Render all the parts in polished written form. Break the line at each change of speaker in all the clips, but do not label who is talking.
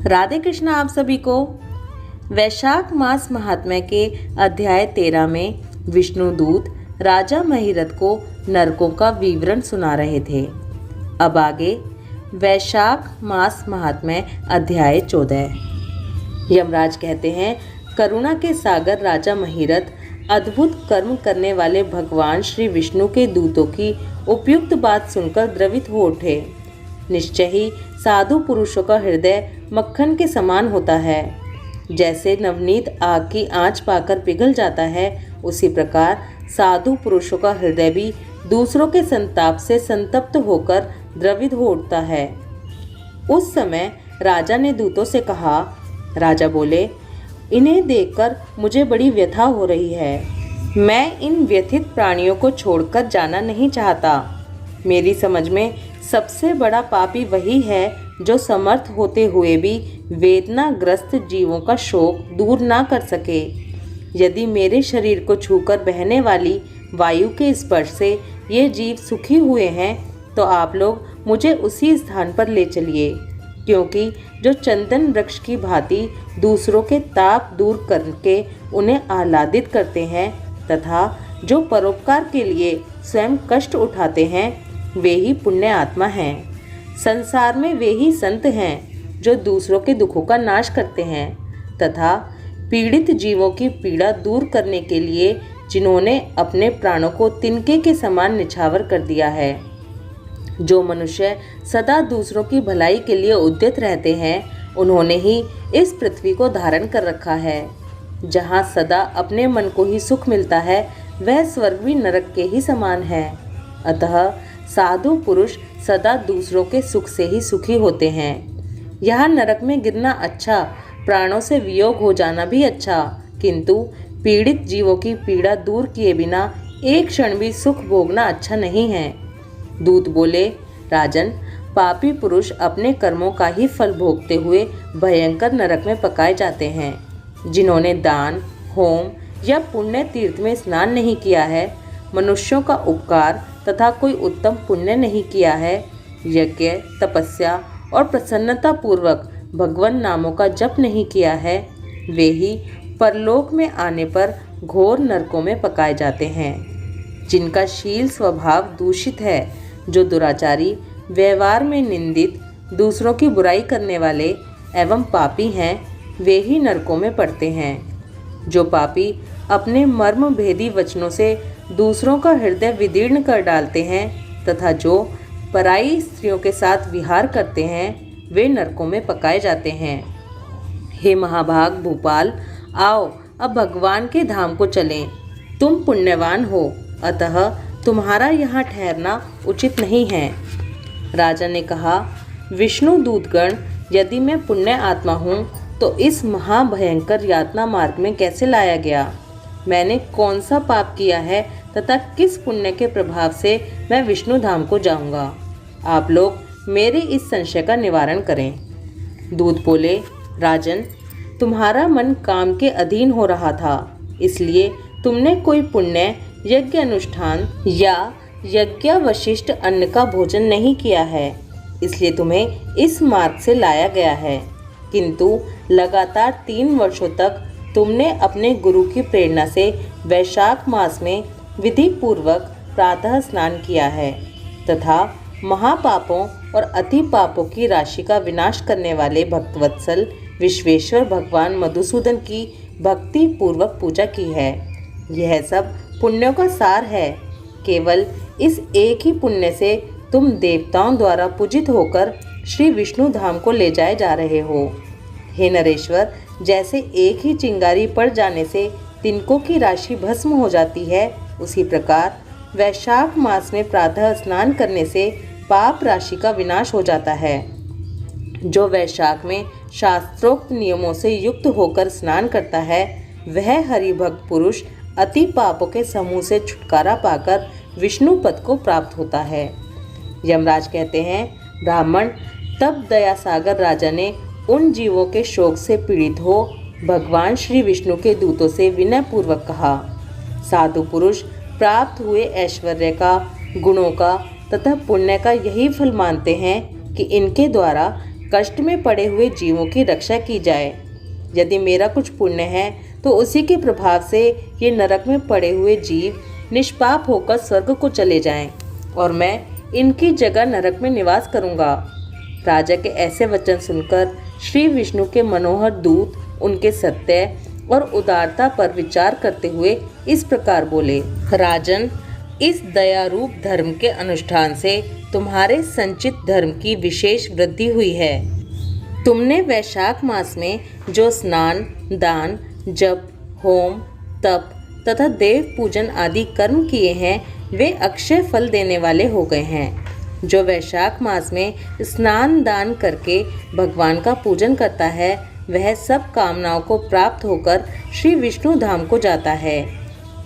राधे कृष्ण आप सभी को। वैशाख मास महात्म्य के अध्याय 13 में विष्णुदूत राजा महिरथ को नरकों का विवरण सुना रहे थे। अब आगे वैशाख मास महात्म्य अध्याय 14। यमराज कहते हैं, करुणा के सागर राजा महिरथ अद्भुत कर्म करने वाले भगवान श्री विष्णु के दूतों की उपयुक्त बात सुनकर द्रवित हो उठे। निश्चय ही साधु पुरुषों का हृदय मक्खन के समान होता है। जैसे नवनीत आग की आंच पाकर पिघल जाता है, उसी प्रकार साधु पुरुषों का हृदय भी दूसरों के संताप से संतप्त होकर द्रवित हो उठता है। उस समय राजा ने दूतों से कहा। राजा बोले, इन्हें देखकर मुझे बड़ी व्यथा हो रही है। मैं इन व्यथित प्राणियों को छोड़कर जाना नहीं चाहता। मेरी समझ में सबसे बड़ा पापी वही है जो समर्थ होते हुए भी वेदनाग्रस्त जीवों का शोक दूर ना कर सके। यदि मेरे शरीर को छूकर बहने वाली वायु के स्पर्श से ये जीव सुखी हुए हैं, तो आप लोग मुझे उसी स्थान पर ले चलिए, क्योंकि जो चंदन वृक्ष की भांति दूसरों के ताप दूर करके उन्हें आह्लादित करते हैं तथा जो परोपकार के लिए स्वयं कष्ट उठाते हैं, वे ही पुण्य आत्मा हैं। संसार में वे ही संत हैं जो दूसरों के दुखों का नाश करते हैं तथा पीड़ित जीवों की पीड़ा दूर करने के लिए जिन्होंने अपने प्राणों को तिनके के समान निछावर कर दिया है। जो मनुष्य सदा दूसरों की भलाई के लिए उद्यत रहते हैं, उन्होंने ही इस पृथ्वी को धारण कर रखा है। जहाँ सदा अपने मन को ही सुख मिलता है, वह स्वर्ग भी नरक के ही समान है। अतः साधु पुरुष सदा दूसरों के सुख से ही सुखी होते हैं। यहाँ नरक में गिरना अच्छा, प्राणों से वियोग हो जाना भी अच्छा, किंतु पीड़ित जीवों की पीड़ा दूर किए बिना एक क्षण भी सुख भोगना अच्छा नहीं है। दूत बोले, राजन, पापी पुरुष अपने कर्मों का ही फल भोगते हुए भयंकर नरक में पकाए जाते हैं। जिन्होंने दान, होम या पुण्य तीर्थ में स्नान नहीं किया है, मनुष्यों का उपकार तथा कोई उत्तम पुण्य नहीं किया है, यज्ञ, तपस्या और प्रसन्नता पूर्वक भगवान नामों का जप नहीं किया है, वे ही परलोक में आने पर घोर नरकों में पकाए जाते हैं। जिनका शील स्वभाव दूषित है, जो दुराचारी, व्यवहार में निंदित, दूसरों की बुराई करने वाले एवं पापी हैं, वे ही नरकों में पड़ते हैं। जो पापी अपने मर्म भेदी वचनों से दूसरों का हृदय विदीर्ण कर डालते हैं तथा जो पराई स्त्रियों के साथ विहार करते हैं, वे नरकों में पकाए जाते हैं। हे महाभाग भूपाल, आओ अब भगवान के धाम को चलें। तुम पुण्यवान हो, अतः तुम्हारा यहाँ ठहरना उचित नहीं है। राजा ने कहा, विष्णु दूतगण, यदि मैं पुण्य आत्मा हूँ तो इस महाभयंकर यातना मार्ग में कैसे लाया गया? मैंने कौन सा पाप किया है तथा किस पुण्य के प्रभाव से मैं विष्णु धाम को जाऊंगा? आप लोग मेरे इस संशय का निवारण करें। दूत बोले, राजन, तुम्हारा मन काम के अधीन हो रहा था, इसलिए तुमने कोई पुण्य यज्ञ अनुष्ठान या यज्ञावशिष्ट अन्न का भोजन नहीं किया है, इसलिए तुम्हें इस मार्ग से लाया गया है। किंतु लगातार 3 वर्षों तक तुमने अपने गुरु की प्रेरणा से वैशाख मास में विधि पूर्वक प्रातः स्नान किया है तथा महापापों और अति पापों की राशि का विनाश करने वाले भक्तवत्सल विश्वेश्वर भगवान मधुसूदन की भक्ति पूर्वक पूजा की है। यह सब पुण्यों का सार है। केवल इस एक ही पुण्य से तुम देवताओं द्वारा पूजित होकर श्री विष्णु धाम को ले जाए जा रहे हो। हे नरेश्वर, जैसे एक ही चिंगारी पड़ जाने से तिनकों की राशि भस्म हो जाती है, उसी प्रकार वैशाख मास में प्रातः स्नान करने से पाप राशि का विनाश हो जाता है। जो वैशाख में शास्त्रोक्त नियमों से युक्त होकर स्नान करता है, वह हरिभक्त पुरुष अति पापों के समूह से छुटकारा पाकर विष्णु पद को प्राप्त होता है। यमराज कहते हैं, ब्राह्मण, तब दया सागर राजा ने उन जीवों के शोक से पीड़ित हो भगवान श्री विष्णु के दूतों से विनय पूर्वक कहा, साधु पुरुष प्राप्त हुए ऐश्वर्य का, गुणों का तथा पुण्य का यही फल मानते हैं कि इनके द्वारा कष्ट में पड़े हुए जीवों की रक्षा की जाए। यदि मेरा कुछ पुण्य है तो उसी के प्रभाव से ये नरक में पड़े हुए जीव निष्पाप होकर स्वर्ग को चले जाएं और मैं इनकी जगह नरक में निवास करूंगा। राजा के ऐसे वचन सुनकर श्री विष्णु के मनोहर दूत उनके सत्य और उदारता पर विचार करते हुए इस प्रकार बोले, राजन, इस दया रूप धर्म के अनुष्ठान से तुम्हारे संचित धर्म की विशेष वृद्धि हुई है। तुमने वैशाख मास में जो स्नान, दान, जप, होम, तप तथा देव पूजन आदि कर्म किए हैं वे अक्षय फल देने वाले हो गए हैं। जो वैशाख मास में स्नान दान करके भगवान का पूजन करता है वह सब कामनाओं को प्राप्त होकर श्री विष्णु धाम को जाता है।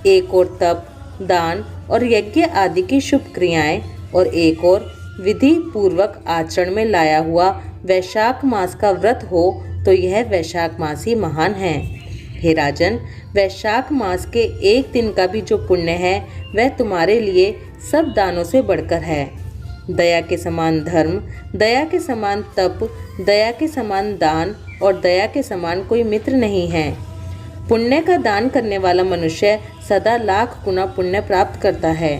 एक और तप, दान और यज्ञ आदि की शुभ क्रियाएं और एक और विधि पूर्वक आचरण में लाया हुआ वैशाख मास का व्रत हो तो यह वैशाख मास ही महान है। हे राजन, वैशाख मास के एक दिन का भी जो पुण्य है वह तुम्हारे लिए सब दानों से बढ़कर है। दया के समान धर्म, दया के समान तप, दया के समान दान और दया के समान कोई मित्र नहीं है। पुण्य का दान करने वाला मनुष्य सदा लाख गुना पुण्य प्राप्त करता है।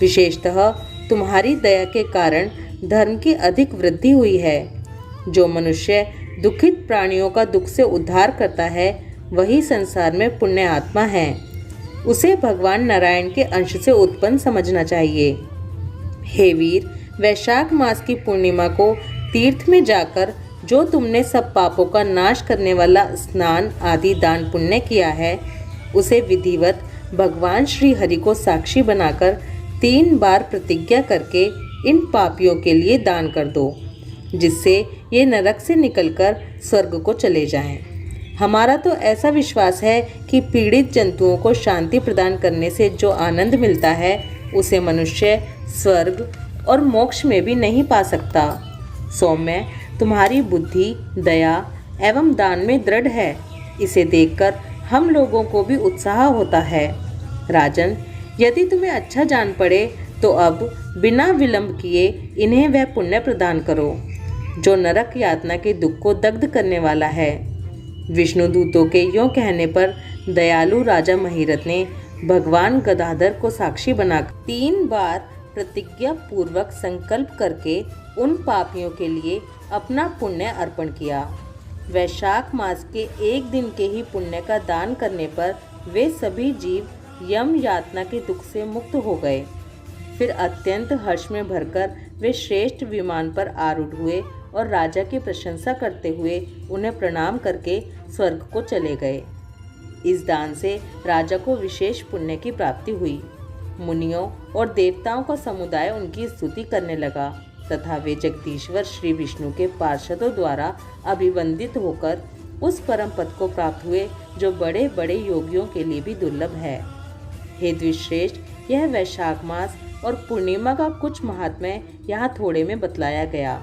विशेषतः तुम्हारी दया के कारण धर्म की अधिक वृद्धि हुई है। जो मनुष्य दुखित प्राणियों का दुख से उद्धार करता है वही संसार में पुण्य आत्मा है। उसे भगवान नारायण के अंश से उत्पन्न समझना चाहिए। हे वीर, वैशाख मास की पूर्णिमा को तीर्थ में जाकर जो तुमने सब पापों का नाश करने वाला स्नान आदि दान पुण्य किया है उसे विधिवत भगवान श्री हरि को साक्षी बनाकर 3 बार प्रतिज्ञा करके इन पापियों के लिए दान कर दो, जिससे ये नरक से निकलकर स्वर्ग को चले जाएं। हमारा तो ऐसा विश्वास है कि पीड़ित जंतुओं को शांति प्रदान करने से जो आनंद मिलता है उसे मनुष्य स्वर्ग और मोक्ष में भी नहीं पा सकता। सौम्य, तुम्हारी बुद्धि, दया एवं दान में दृढ़ है। इसे देखकर हम लोगों को भी उत्साह होता है। राजन, यदि तुम्हें अच्छा जान पड़े तो अब बिना विलंब किए इन्हें वह पुण्य प्रदान करो जो नरक यातना के दुख को दग्ध करने वाला है। विष्णु दूतों के यों कहने पर दयालु राजा महिरथ ने भगवान गदाधर को साक्षी बनाकर 3 बार प्रतिज्ञा पूर्वक संकल्प करके उन पापियों के लिए अपना पुण्य अर्पण किया। वैशाख मास के एक दिन के ही पुण्य का दान करने पर वे सभी जीव यम यातना के दुख से मुक्त हो गए। फिर अत्यंत हर्ष में भरकर वे श्रेष्ठ विमान पर आरूढ़ हुए और राजा की प्रशंसा करते हुए उन्हें प्रणाम करके स्वर्ग को चले गए। इस दान से राजा को विशेष पुण्य की प्राप्ति हुई। मुनियों और देवताओं का समुदाय उनकी स्तुति करने लगा तथा वे जगदीश्वर श्री विष्णु के पार्षदों द्वारा अभिवंदित होकर उस परम पद को प्राप्त हुए जो बड़े बड़े योगियों के लिए भी दुर्लभ है। हे द्विश्रेष्ठ, यह वैशाख मास और पूर्णिमा का कुछ महात्म्य यहाँ थोड़े में बतलाया गया।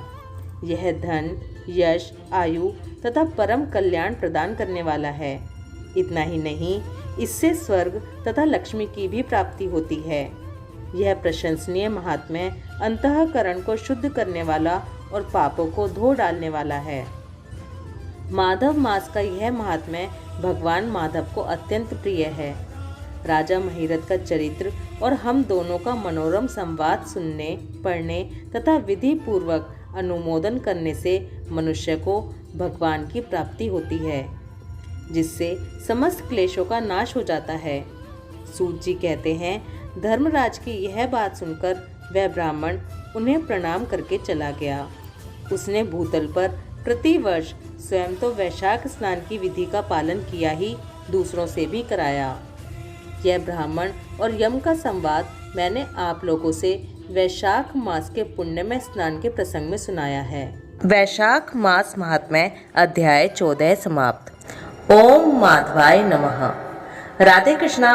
यह धन, यश, आयु तथा परम कल्याण प्रदान करने वाला है। इतना ही नहीं, इससे स्वर्ग तथा लक्ष्मी की भी प्राप्ति होती है। यह प्रशंसनीय महात्म्य अंतःकरण को शुद्ध करने वाला और पापों को धो डालने वाला है। माधव मास का यह महात्म्य भगवान माधव को अत्यंत प्रिय है। राजा महिरथ का चरित्र और हम दोनों का मनोरम संवाद सुनने, पढ़ने तथा विधि पूर्वक अनुमोदन करने से मनुष्य को भगवान की प्राप्ति होती है, जिससे समस्त क्लेशों का नाश हो जाता है। सूत जी कहते हैं, धर्मराज की यह बात सुनकर वह ब्राह्मण उन्हें प्रणाम करके चला गया। उसने भूतल पर प्रतिवर्ष स्वयं तो वैशाख स्नान की विधि का पालन किया ही दूसरों से भी कराया। यह ब्राह्मण और यम का संवाद मैंने आप लोगों से वैशाख मास के पुण्यमय स्नान के प्रसंग में सुनाया है। वैशाख मास महात्म्य अध्याय 14 समाप्त। ओम माधवाय नमः। राधे कृष्णा।